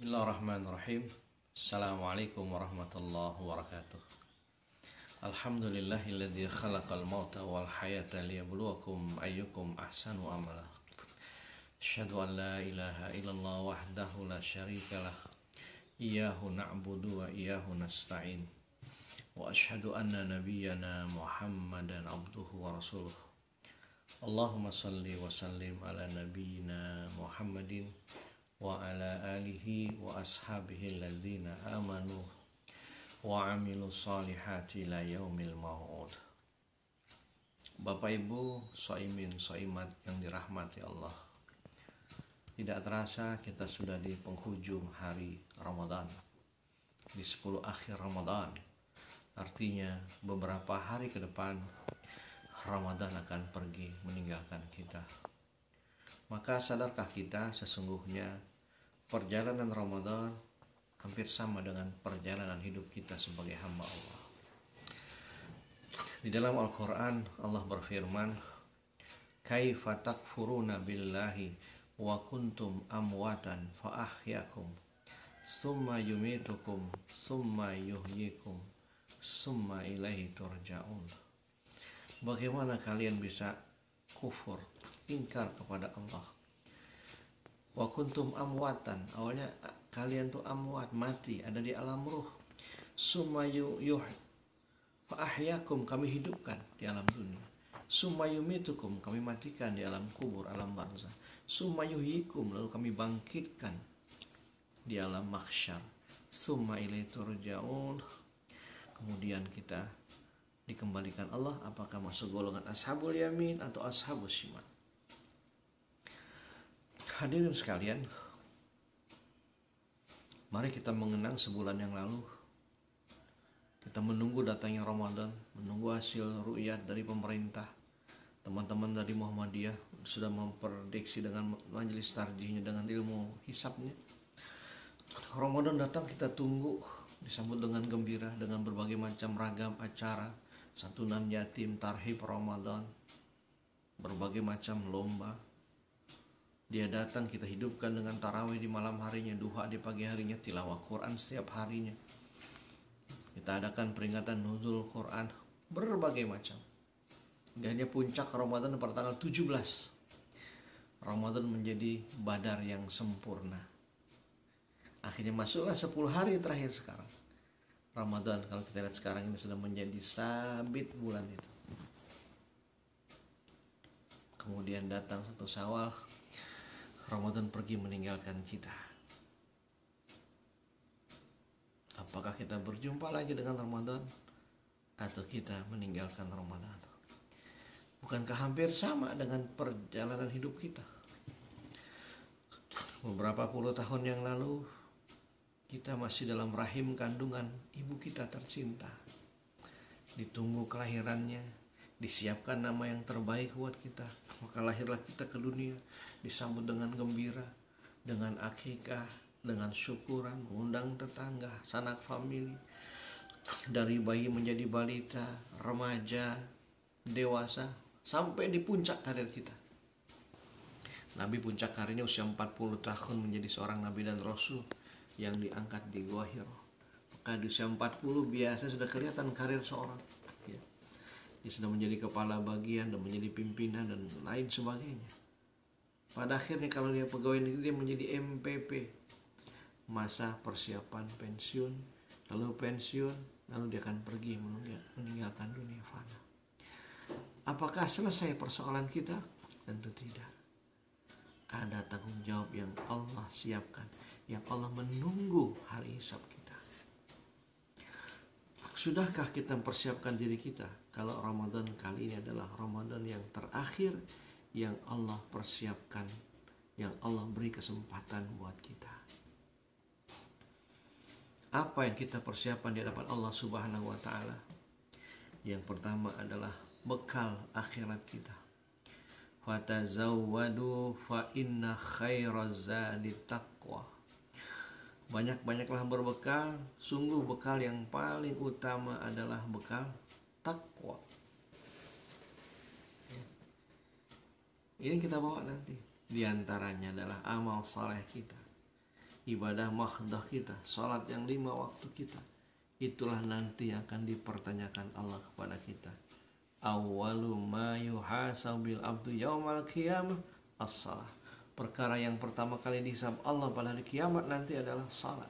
Bismillahirrahmanirrahim. Assalamualaikum warahmatullahi wabarakatuh. Alhamdulillahilladzi khalaqal mauta wal hayata liyabluwakum ayyukum ahsanu amala. Asyhadu an la ilaha illallah wahdahu la syarikalah. Iyyahu na'budu wa iyyahu nasta'in. Wa asyhadu anna nabiyyana Muhammadan abduhu wa rasuluh. Allahumma salli wa sallim ala nabiyyina Muhammadin wa ala alihi wa ashabihi alladzina amanu wa amilu salihati la yaumil ma'ud. Bapak Ibu shaimin shaimat yang dirahmati Allah, tidak terasa kita sudah di penghujung hari Ramadan, di 10 akhir Ramadan. Artinya beberapa hari ke depan Ramadan akan pergi meninggalkan kita. Maka sadarkah kita sesungguhnya perjalanan Ramadan hampir sama dengan perjalanan hidup kita sebagai hamba Allah. Di dalam Al-Quran Allah berfirman, kaifa takfuruna billahi wa kuntum amwatan fa ahyakum summa yumitukum summa yuhyikum summa ilaihi turja'un. Bagaimana kalian bisa kufur, ingkar kepada Allah? Wa kuntum amwatan, awalnya kalian tuh amwat, mati, ada di alam ruh. Summa fa ahyakum, kami hidupkan di alam dunia. Summa yumitukum, kami matikan di alam kubur, alam barzah. Summa yuhyikum, lalu kami bangkitkan di alam mahsyar. Summa ilaihi turja'un, kemudian kita dikembalikan Allah, apakah masuk golongan ashabul yamin atau ashabus shimal. Hadirin sekalian, mari kita mengenang sebulan yang lalu kita menunggu datangnya Ramadan, menunggu hasil ru'yat dari pemerintah. Teman-teman dari Muhammadiyah sudah memprediksi dengan majelis tarjihnya, dengan ilmu hisabnya. Ramadan datang, kita tunggu, disambut dengan gembira, dengan berbagai macam ragam acara, santunan yatim, tarhib Ramadan, berbagai macam lomba. Dia datang, kita hidupkan dengan tarawih di malam harinya, duha di pagi harinya, tilawah Quran setiap harinya. Kita adakan peringatan nuzul Quran, berbagai macam. Dan puncak Ramadan pada tanggal 17. Ramadan menjadi badar yang sempurna. Akhirnya masuklah 10 hari terakhir sekarang. Ramadan kalau kita lihat sekarang ini sudah menjadi sabit bulan itu. Kemudian datang 1 Syawal, Ramadan pergi meninggalkan kita. Apakah kita berjumpa lagi dengan Ramadan atau kita meninggalkan Ramadan? Bukankah hampir sama dengan perjalanan hidup kita? Beberapa puluh tahun yang lalu kita masih dalam rahim kandungan ibu kita tercinta. Ditunggu kelahirannya, disiapkan nama yang terbaik buat kita, maka lahirlah kita ke dunia, disambut dengan gembira, dengan akikah, dengan syukuran, mengundang tetangga, sanak famili. Dari bayi menjadi balita, remaja, dewasa, sampai di puncak karir kita. Nabi puncak karirnya usia 40 tahun menjadi seorang nabi dan rasul yang diangkat di Gua Hiro. Maka di usia 40 biasa sudah kelihatan karir seorang. Dia sudah menjadi kepala bagian dan menjadi pimpinan dan lain sebagainya. Pada akhirnya kalau dia pegawai negeri, dia menjadi MPP. Masa persiapan pensiun, lalu pensiun, lalu dia akan pergi meninggalkan dunia fana. Apakah selesai persoalan kita? Tentu tidak. Ada tanggung jawab yang Allah siapkan, yang Allah menunggu hari hisab kita. Sudahkah kita mempersiapkan diri kita kalau Ramadan kali ini adalah Ramadan yang terakhir yang Allah persiapkan, yang Allah beri kesempatan buat kita? Apa yang kita persiapkan di hadapan Allah Subhanahu wa Ta'ala? Yang pertama adalah bekal akhirat kita. Fatazawwadu fa inna khairaz zadi taqwa. Banyak-banyaklah berbekal, sungguh bekal yang paling utama adalah bekal takwa. Ini kita bawa nanti. Di antaranya adalah amal saleh kita. ibadah mahdah kita, salat yang 5 waktu kita, itulah nanti yang akan dipertanyakan Allah kepada kita. Awwalu ma yuhasabil abdu yaumal qiyamah as-salah. Perkara yang pertama kali dihisab Allah pada hari kiamat nanti adalah salat.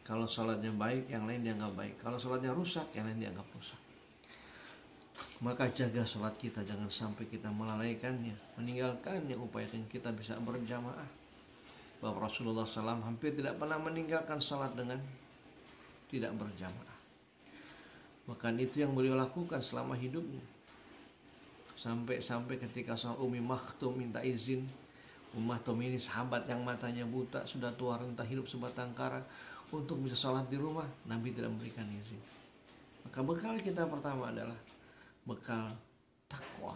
Kalau salatnya baik, yang lain dianggap baik. Kalau salatnya rusak, yang lain dianggap rusak. Maka jaga salat kita, jangan sampai kita melalaikannya, meninggalkannya. Upayakan kita bisa berjamaah. Bahwa Rasulullah SAW hampir tidak pernah meninggalkan salat dengan tidak berjamaah. Maka itu yang beliau lakukan selama hidupnya. Sampai ketika sang Ummi Maktum minta izin. Ummi Maktum ini sahabat yang matanya buta, sudah tua renta, hidup sebatang kara, untuk bisa sholat di rumah, Nabi tidak memberikan izin. Maka bekal kita pertama adalah bekal takwa,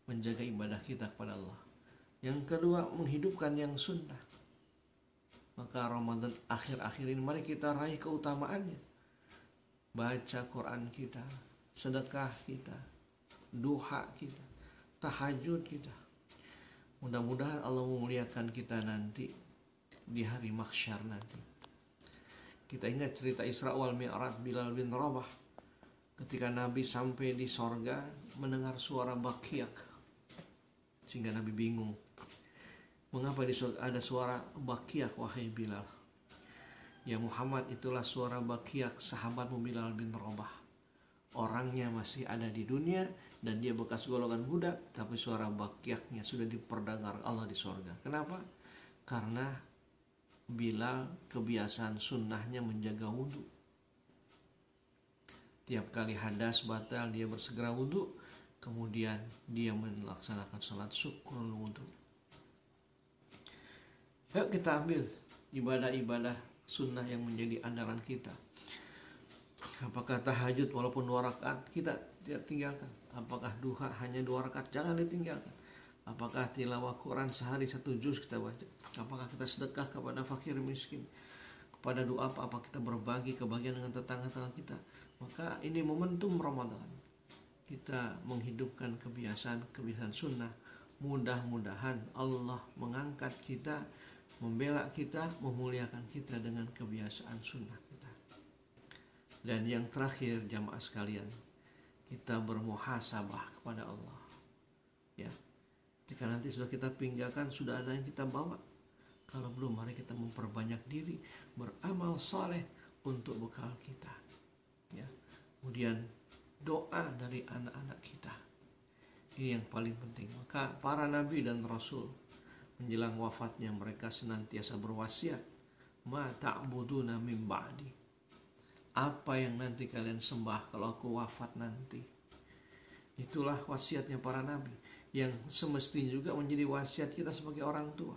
menjaga ibadah kita kepada Allah. Yang kedua, menghidupkan yang sunnah. Maka Ramadan akhir-akhir ini mari kita raih keutamaannya. Baca Quran kita, sedekah kita, duha kita, tahajud kita. Mudah-mudahan Allah memuliakan kita nanti di hari mahsyar nanti. Kita ingat cerita Isra wal Mi'raj Bilal bin Rabah. Ketika Nabi sampai di sorga, mendengar suara bakiak, sehingga Nabi bingung. Mengapa di sorga ada suara bakiak, wahai Bilal? Ya Muhammad, itulah suara bakiak sahabatmu Bilal bin Rabah. Orangnya masih ada di dunia dan dia bekas golongan budak, tapi suara bakiaknya sudah diperdengar Allah di sorga. Kenapa? Karena Bilal kebiasaan sunnahnya menjaga wudhu. Tiap kali hadas batal dia bersegera wudhu, kemudian dia melaksanakan sholat syukur wudhu. Yuk kita ambil ibadah-ibadah sunnah yang menjadi andalan kita. Apakah tahajud walaupun 2 rakaat kita tidak tinggalkan? Apakah duha hanya 2 rakaat? Jangan ditinggalkan. Apakah tilawah Quran sehari 1 juz kita baca? Apakah kita sedekah kepada fakir miskin? Kepada doa apa kita berbagi kebahagiaan dengan tetangga-tetangga kita? Maka ini momentum Ramadan. Kita menghidupkan kebiasaan sunnah. Mudah-mudahan Allah mengangkat kita, membela kita, memuliakan kita dengan kebiasaan sunnah kita. Dan yang terakhir jamaah sekalian, kita bermuhasabah kepada Allah. Ya, jika nanti sudah kita tinggalkan, sudah ada yang kita bawa. Kalau belum, mari kita memperbanyak diri, beramal saleh untuk bekal kita. Ya, kemudian doa dari anak-anak kita. Ini yang paling penting. Maka para nabi dan rasul menjelang wafatnya mereka senantiasa berwasiat, ma ta'buduna min ba'di. Apa yang nanti kalian sembah kalau aku wafat nanti? Itulah wasiatnya para nabi, yang semestinya juga menjadi wasiat kita sebagai orang tua.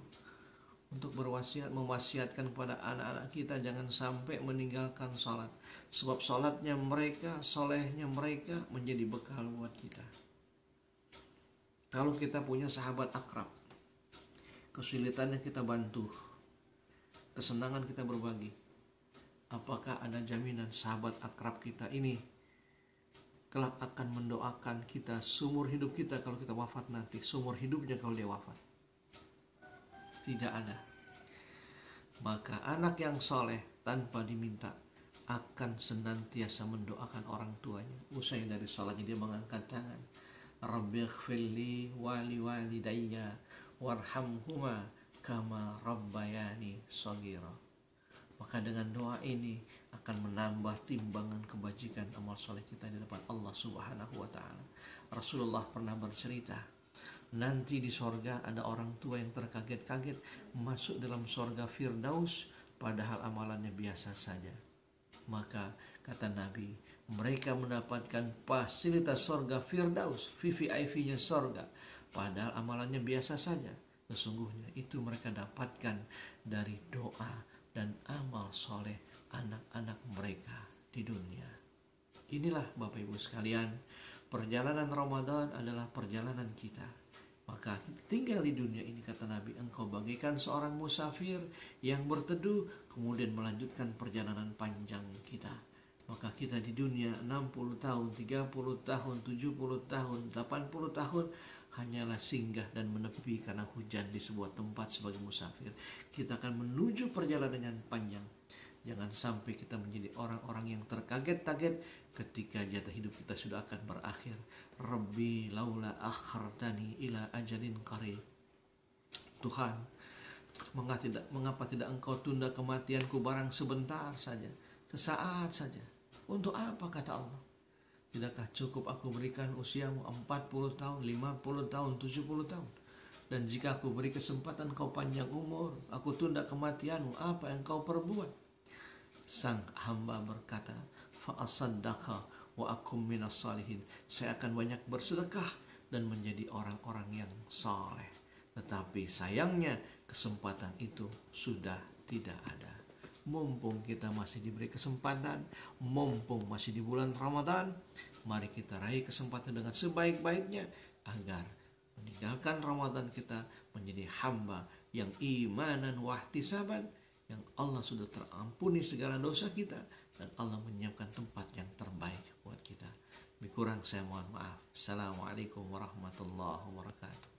Untuk berwasiat, mewasiatkan kepada anak-anak kita jangan sampai meninggalkan sholat. Sebab sholatnya mereka, solehnya mereka menjadi bekal buat kita. Kalau kita punya sahabat akrab, kesulitannya kita bantu, kesenangan kita berbagi. Apakah ada jaminan sahabat akrab kita ini kelak akan mendoakan kita seumur hidup kita kalau kita wafat nanti, seumur hidupnya kalau dia wafat? Tidak ada. Maka anak yang soleh tanpa diminta akan senantiasa mendoakan orang tuanya. Usai dari salatnya dia mengangkat tangan, Rabbighfirli wali walidayya warhamhuma kama rabbayani shaghira. Maka dengan doa ini akan menambah timbangan kebajikan amal soleh kita di depan Allah Subhanahu wa ta'ala. Rasulullah pernah bercerita, nanti di sorga ada orang tua yang terkaget-kaget masuk dalam sorga Firdaus padahal amalannya biasa saja. Maka kata Nabi, mereka mendapatkan fasilitas sorga Firdaus, VVIP-nya sorga, padahal amalannya biasa saja. Sesungguhnya itu mereka dapatkan dari doa dan amal soleh anak-anak mereka di dunia. Inilah Bapak Ibu sekalian, perjalanan Ramadan adalah perjalanan kita. Maka tinggal di dunia ini, kata Nabi, engkau bagaikan seorang musafir yang berteduh kemudian melanjutkan perjalanan panjang kita. Maka kita di dunia 60 tahun, 30 tahun, 70 tahun, 80 tahun hanyalah singgah dan menepi karena hujan di sebuah tempat sebagai musafir. Kita akan menuju perjalanan yang panjang. Jangan sampai kita menjadi orang-orang yang terkaget-kaget ketika jatah hidup kita sudah akan berakhir. Rabbi laula akhartani ila ajalin qarib. Tuhan, mengapa tidak Engkau tunda kematianku barang sebentar saja, sesaat saja? Untuk apa, kata Allah? Tidakkah cukup aku berikan usiamu 40 tahun, 50 tahun, 70 tahun? Dan jika aku beri kesempatan kau panjang umur, aku tunda kematianmu, apa yang kau perbuat? Sang hamba berkata, fa'asaddaqa wa akum minas salihin. Saya akan banyak bersedekah dan menjadi orang-orang yang saleh. Tetapi sayangnya kesempatan itu sudah tidak ada. Mumpung kita masih diberi kesempatan, mumpung masih di bulan Ramadan, mari kita raih kesempatan dengan sebaik-baiknya agar meninggalkan Ramadan kita menjadi hamba yang imanan wahtisaban, yang Allah sudah terampuni segala dosa kita dan Allah menyiapkan tempat yang terbaik buat kita. Lebih kurang saya mohon maaf. Assalamualaikum warahmatullahi wabarakatuh.